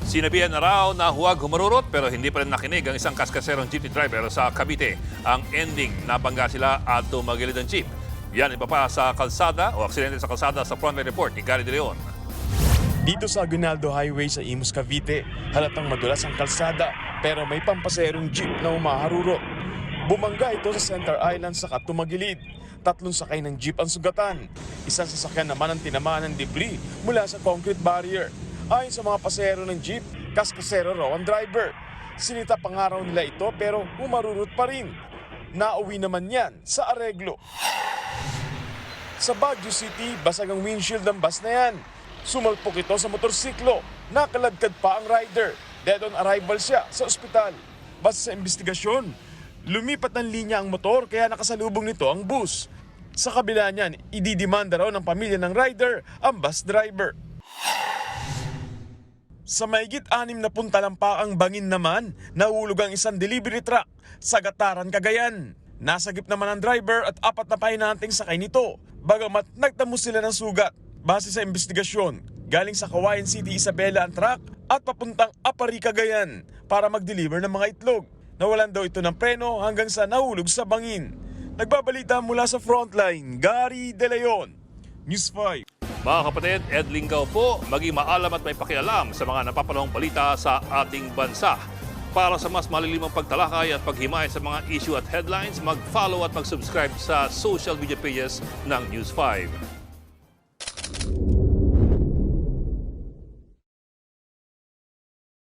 Sinabihan na raw na huwag humarurot pero hindi pa rin nakinig ang isang kaskaserong jeepney driver sa Cavite. Ang ending, nabangga sila at tumagilid ang jeep. Yan iba pa sa kalsada o aksidente sa kalsada sa Frontline Report ni Gary De Leon. Dito sa Aguinaldo Highway sa Imus, Cavite, halatang madulas ang kalsada pero may pampaserong jeep na umaharurot. Bumangga ito sa Center Island saka tumagilid. 3 sakay ng jeep ang sugatan. Isang sasakyan naman ang tinamaan ng debris mula sa concrete barrier. Ayon sa mga pasahero ng jeep, kaskasero raw ang driver. Sinita pangaraw nila ito pero umarurot pa rin. Nauwi naman yan sa areglo. Sa Baguio City, basag ang windshield ng bus na yan. Sumalpok ito sa motorsiklo. Nakaladkad pa ang rider. Dead on arrival siya sa ospital. Base sa investigasyon, lumipat ng linya ang motor kaya nakasalubong nito ang bus. Sa kabila niyan, ididimanda raw ng pamilya ng rider ang bus driver. Sa mahigit 6 na talampakang bangin naman, nahulog ang isang delivery truck sa Gataran, Cagayan. Nasagip naman ang driver at 4 na pahinanting sakay nito. Bagamat nagtamo sila ng sugat. Base sa investigasyon, galing sa Kawayan City, Isabela ang truck at papuntang Apari, Cagayan para mag-deliver ng mga itlog. Nawalan daw ito ng preno hanggang sa nahulog sa bangin. Nagbabalita mula sa Frontline, Gary De Leon, News 5. Mga kapatid, Ed Lingaw po, maging maalam at may pakialam sa mga napapanahong balita sa ating bansa. Para sa mas malilimang pagtalakay at paghimay sa mga issue at headlines, mag-follow at mag-subscribe sa social media pages ng News 5.